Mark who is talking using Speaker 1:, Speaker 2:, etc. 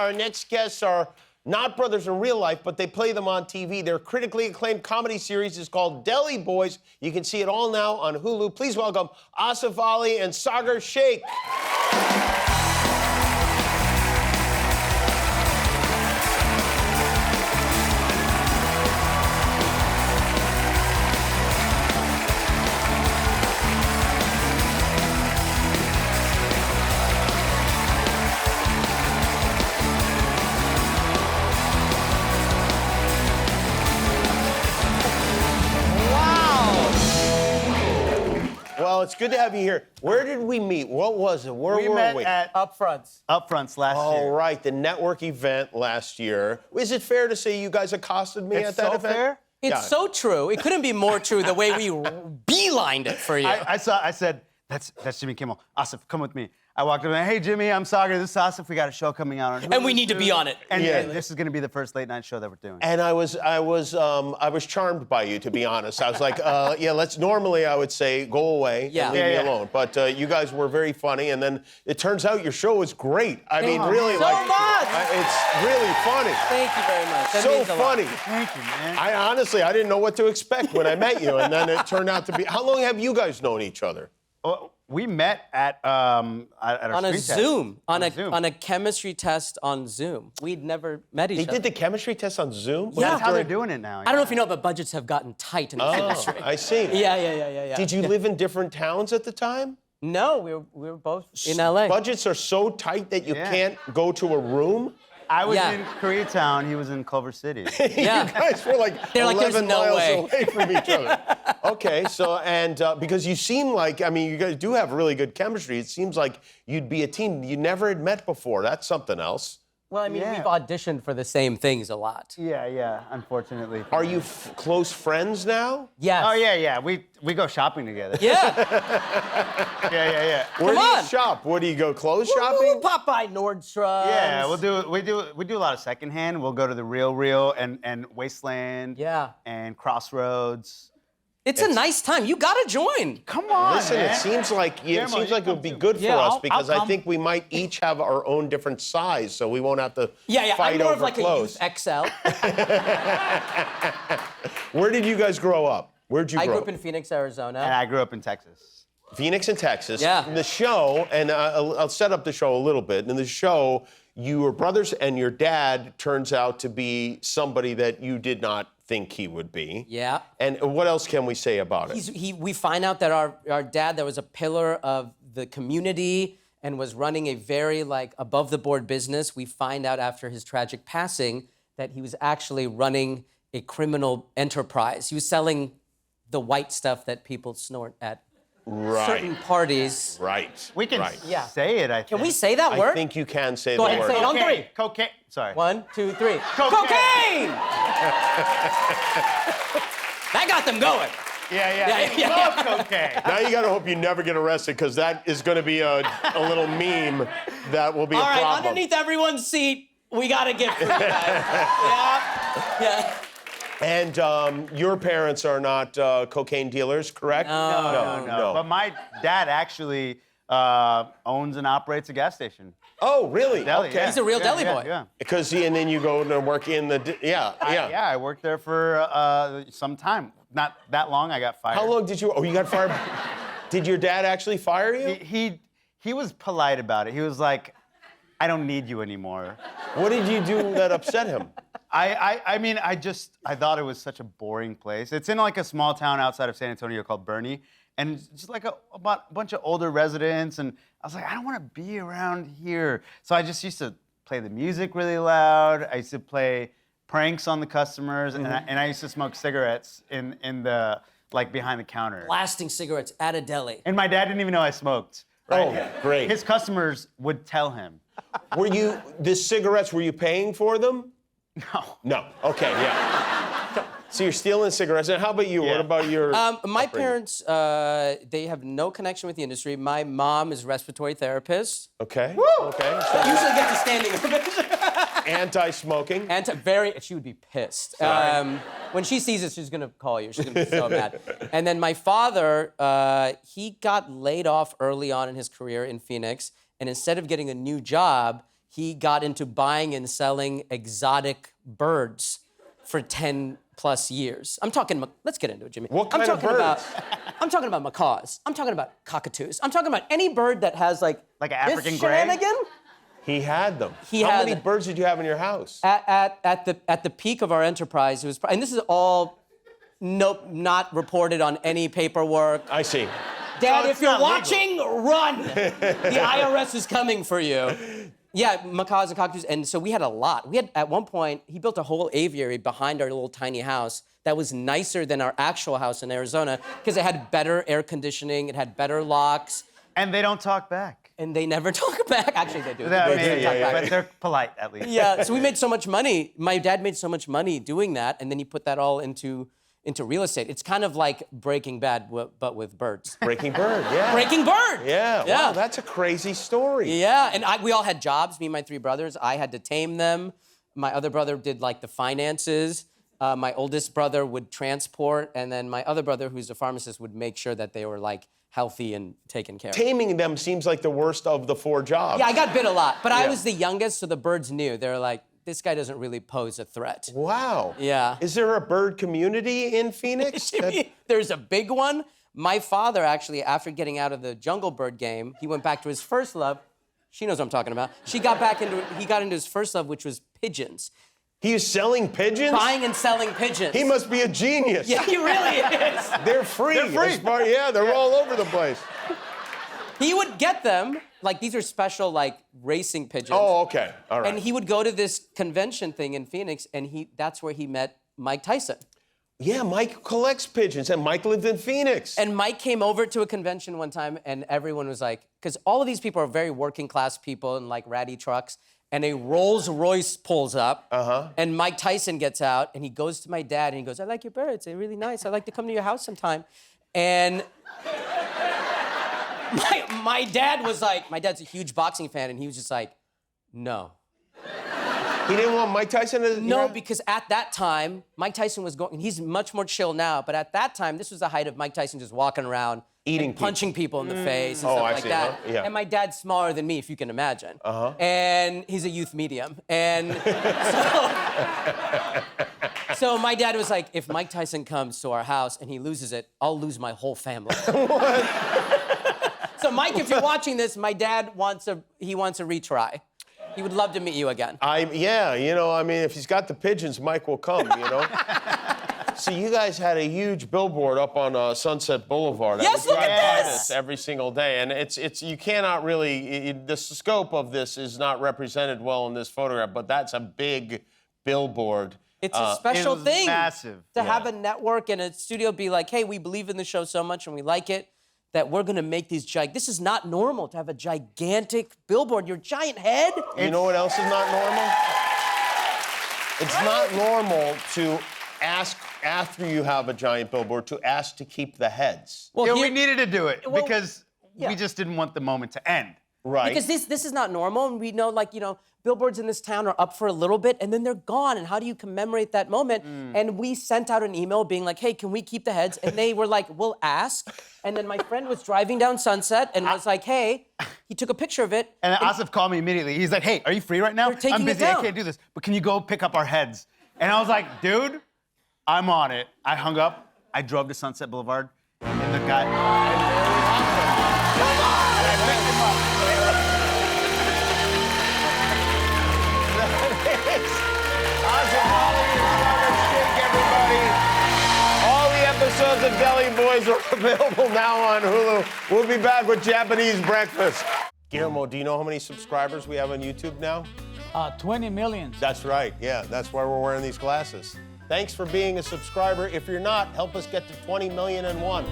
Speaker 1: Our next guests are not brothers in real life, but they play them on TV. Their critically acclaimed comedy series is called Deli Boys. You can see it all now on Hulu. Please welcome Asif and Saagar Shaikh. Well, it's good to have you here. Where did we meet? What was it? Where were we?
Speaker 2: We met at Upfronts last year.
Speaker 1: Oh, right, the network event last year. Is it fair to say you guys accosted me at that event?
Speaker 2: Fair?
Speaker 3: It's so true. It couldn't be more true the way we beelined it for you.
Speaker 2: I said, that's Jimmy Kimmel. Asif, come with me. I walked up and, hey, Jimmy, I'm Saagar. This is Asif. We got a show coming out on Hulu.
Speaker 3: And we need to be on it.
Speaker 2: And this is going to be the first late night show that we're doing.
Speaker 1: And I was charmed by you, to be honest. I was like, normally I would say, go away and leave me alone. But you guys were very funny, and then it turns out your show is great. I mean, really,
Speaker 3: so much.
Speaker 1: It's really funny.
Speaker 3: Thank you very much. That
Speaker 1: So
Speaker 3: means a lot.
Speaker 1: funny.
Speaker 2: Thank you, man.
Speaker 1: I didn't know what to expect when I met you, and then it turned out to be. How long have you guys known each other?
Speaker 2: Well, we met at our
Speaker 3: On a
Speaker 2: screen test.
Speaker 3: Zoom. On
Speaker 2: Zoom.
Speaker 3: a chemistry test on Zoom. We'd never met each
Speaker 1: They
Speaker 3: other.
Speaker 1: did the chemistry test on Zoom?
Speaker 2: Well, that's how they're doing it now.
Speaker 3: I don't know if you know, but budgets have gotten tight in this industry.
Speaker 1: I see.
Speaker 3: Yeah.
Speaker 1: Did you live in different towns at the time?
Speaker 3: No, we were both in LA.
Speaker 1: Budgets are so tight that you can't go to a room?
Speaker 2: I was in Koreatown. He was in Culver City.
Speaker 3: Yeah.
Speaker 1: You guys were like
Speaker 3: They're like,
Speaker 1: 11
Speaker 3: there's no
Speaker 1: miles
Speaker 3: way.
Speaker 1: away from each other. Okay, so, and because you seem like, I mean, you guys do have really good chemistry. It seems like you'd be a team you never had met before. That's something else.
Speaker 3: Well, I mean, we've auditioned for the same things a lot.
Speaker 2: Yeah, unfortunately.
Speaker 1: Are you close friends now?
Speaker 3: Yes.
Speaker 2: Oh, yeah. We go shopping together.
Speaker 3: Yeah.
Speaker 2: Yeah.
Speaker 1: Where do
Speaker 3: on.
Speaker 1: you shop? Where do you go? Clothes
Speaker 3: We'll
Speaker 1: shopping?
Speaker 3: pop by Nordstrom.
Speaker 2: Yeah, we do a lot of secondhand. We'll go to the Real and Wasteland.
Speaker 3: Yeah.
Speaker 2: And Crossroads.
Speaker 3: It's a nice time. You gotta join.
Speaker 2: Come on,
Speaker 1: Listen,
Speaker 2: man.
Speaker 1: it seems like it would be good for
Speaker 3: Yeah,
Speaker 1: us
Speaker 3: I'll
Speaker 1: because I
Speaker 3: come.
Speaker 1: think we might each have our own different size, so we won't have to
Speaker 3: Yeah.
Speaker 1: fight
Speaker 3: I'm more
Speaker 1: over
Speaker 3: of like
Speaker 1: clothes.
Speaker 3: a youth XL.
Speaker 1: Where did you guys grow up? Where'd you
Speaker 3: I
Speaker 1: grow
Speaker 3: grew
Speaker 1: up?
Speaker 3: up in Phoenix, Arizona.
Speaker 2: And I grew up in Texas.
Speaker 1: Phoenix and Texas.
Speaker 3: Yeah.
Speaker 1: The show, and I'll set up the show a little bit. In the show, you were brothers, and your dad turns out to be somebody that you did not think he would be.
Speaker 3: Yeah.
Speaker 1: And what else can we say about it?
Speaker 3: We find out that our dad, that was a pillar of the community and was running a very above the board business. We find out after his tragic passing that he was actually running a criminal enterprise. He was selling the white stuff that people snort at certain parties.
Speaker 1: Right.
Speaker 2: We can
Speaker 3: Yeah.
Speaker 2: say it, I think.
Speaker 3: Can we say that word?
Speaker 1: I think you can say
Speaker 3: Go
Speaker 1: the
Speaker 3: ahead,
Speaker 1: word.
Speaker 3: say it on three.
Speaker 2: Cocaine. Sorry.
Speaker 3: 1, 2, 3.
Speaker 2: Cocaine!
Speaker 3: That got them going.
Speaker 2: Yeah.
Speaker 3: Yeah.
Speaker 2: Love cocaine.
Speaker 1: Now you got to hope you never get arrested because that is going to be a little meme that will be a
Speaker 3: All right,
Speaker 1: problem.
Speaker 3: underneath everyone's seat, we got a gift for you guys. Yeah.
Speaker 1: And your parents are not cocaine dealers, correct?
Speaker 2: No. But my dad actually owns and operates a gas station.
Speaker 1: Oh, really?
Speaker 2: Deli,
Speaker 1: okay.
Speaker 2: yeah.
Speaker 3: He's a real deli boy.
Speaker 2: Yeah.
Speaker 1: Because and then you go and work in the
Speaker 2: I worked there for some time. Not that long. I got fired.
Speaker 1: How long did you? Oh, you got fired. Did your dad actually fire you?
Speaker 2: He was polite about it. He was like, "I don't need you anymore."
Speaker 1: What did you do that upset him?
Speaker 2: I thought it was such a boring place. It's in like a small town outside of San Antonio called Bernie, and it's just like a bunch of older residents. And I was like, I don't want to be around here. So I just used to play the music really loud. I used to play pranks on the customers, and I used to smoke cigarettes in the behind the counter.
Speaker 3: Blasting cigarettes at a deli.
Speaker 2: And my dad didn't even know I smoked. Right?
Speaker 1: Oh, great.
Speaker 2: His customers would tell him.
Speaker 1: The cigarettes, were you paying for them?
Speaker 2: No.
Speaker 1: No. Okay, yeah. So you're stealing cigarettes. And how about you?
Speaker 2: Yeah.
Speaker 1: What about your
Speaker 3: My
Speaker 1: upbringing?
Speaker 3: parents, they have no connection with the industry. My mom is a respiratory therapist.
Speaker 1: Okay.
Speaker 2: Woo!
Speaker 1: Okay.
Speaker 3: Usually get the standing ovation.
Speaker 1: Anti-smoking.
Speaker 3: She would be pissed.
Speaker 1: Sorry.
Speaker 3: When she sees it, she's gonna call you. She's gonna be so mad. And then my father, he got laid off early on in his career in Phoenix, and instead of getting a new job, he got into buying and selling exotic birds for 10 plus years. I'm talking, let's get into it, Jimmy.
Speaker 1: What kind of birds?
Speaker 3: I'm talking about macaws. I'm talking about cockatoos. I'm talking about any bird that has like
Speaker 2: an African
Speaker 3: this
Speaker 2: gray?
Speaker 3: shenanigan.
Speaker 1: He had them.
Speaker 3: He
Speaker 1: How
Speaker 3: had
Speaker 1: many birds did you have in your house?
Speaker 3: At the peak of our enterprise, it was, and this is all not reported on any paperwork.
Speaker 1: I see.
Speaker 3: Dad,
Speaker 2: So
Speaker 3: if you're
Speaker 2: it's not
Speaker 3: watching, run! The IRS is coming for you. Yeah, macaws and cockatoos, and so we had a lot. We had, at one point, he built a whole aviary behind our little tiny house that was nicer than our actual house in Arizona because it had better air conditioning, it had better locks.
Speaker 2: And they don't talk back.
Speaker 3: And they never talk back. Actually, they do.
Speaker 2: But they're polite, at least.
Speaker 3: Yeah, so we made so much money. My dad made so much money doing that, and then he put that all into real estate. It's kind of like Breaking Bad, but with birds.
Speaker 1: Breaking Bird, yeah.
Speaker 3: Breaking Bird!
Speaker 1: Yeah, wow, that's a crazy story.
Speaker 3: Yeah, and we all had jobs, me and my 3 brothers. I had to tame them. My other brother did like the finances. My oldest brother would transport, and then my other brother, who's a pharmacist, would make sure that they were like healthy and taken care of.
Speaker 1: Taming them seems like the worst of the 4 jobs.
Speaker 3: Yeah, I got bit a lot, but I was the youngest, so the birds knew. They were like, this guy doesn't really pose a threat.
Speaker 1: Wow.
Speaker 3: Yeah.
Speaker 1: Is there a bird community in Phoenix?
Speaker 3: There's a big one. My father, actually, after getting out of the jungle bird game, he went back to his first love. She knows what I'm talking about. He got into his first love, which was pigeons.
Speaker 1: He is selling pigeons?
Speaker 3: Buying and selling pigeons.
Speaker 1: He must be a genius.
Speaker 3: Yeah, he really is.
Speaker 1: They're free.
Speaker 2: They're free.
Speaker 1: They're all over the place.
Speaker 3: He would get them, like these are special, like racing pigeons.
Speaker 1: Oh, okay. All right.
Speaker 3: And he would go to this convention thing in Phoenix, and that's where he met Mike Tyson.
Speaker 1: Yeah, Mike collects pigeons, and Mike lived in Phoenix.
Speaker 3: And Mike came over to a convention one time, and everyone was like, because all of these people are very working class people in like ratty trucks, and a Rolls Royce pulls up, and Mike Tyson gets out, and he goes to my dad, and he goes, I like your birds, they're really nice. I'd like to come to your house sometime. And my dad was like, my dad's a huge boxing fan, and he was just like, no.
Speaker 1: He didn't want Mike Tyson to...
Speaker 3: No, because at that time, Mike Tyson was going, he's much more chill now, but at that time, this was the height of Mike Tyson just walking around,
Speaker 1: eating
Speaker 3: punching people in the face and stuff like that.
Speaker 1: Huh? Yeah.
Speaker 3: And my dad's smaller than me, if you can imagine. And he's a youth medium. And so my dad was like, if Mike Tyson comes to our house and he loses it, I'll lose my whole family. So Mike, if you're watching this, my dad wants a retry. He would love to meet you again.
Speaker 1: If he's got the pigeons, Mike will come, So you guys had a huge billboard up on Sunset Boulevard.
Speaker 3: Yes, look at this!
Speaker 1: Every single day, and it's you cannot really. The scope of this is not represented well in this photograph, but that's a big billboard.
Speaker 3: It's a special thing.
Speaker 2: Massive.
Speaker 3: To have a network and a studio be like, hey, we believe in the show so much and we like it, that we're gonna make these this is not normal to have a gigantic billboard, your giant head.
Speaker 1: You know what else is not normal? It's not normal to ask after you have a giant billboard to ask to keep the heads.
Speaker 2: Well, we needed to do it because we just didn't want the moment to end.
Speaker 1: Right.
Speaker 3: Because this is not normal, and we know, billboards in this town are up for a little bit, and then they're gone, and how do you commemorate that moment? And we sent out an email being like, hey, can we keep the heads? And they were like, we'll ask. And then my friend was driving down Sunset and was like, hey, he took a picture of it.
Speaker 2: And Asif called me immediately. He's like, hey, are you free right now?
Speaker 3: They're taking
Speaker 2: I'm busy,
Speaker 3: it down.
Speaker 2: I can't do this. But can you go pick up our heads? And I was like, dude, I'm on it. I hung up, I drove to Sunset Boulevard, and the guy...
Speaker 1: Episodes of Deli Boys are available now on Hulu. We'll be back with Japanese breakfast. Guillermo, do you know how many subscribers we have on YouTube now?
Speaker 4: 20 million.
Speaker 1: That's right. Yeah, that's why we're wearing these glasses. Thanks for being a subscriber. If you're not, help us get to 20,000,001.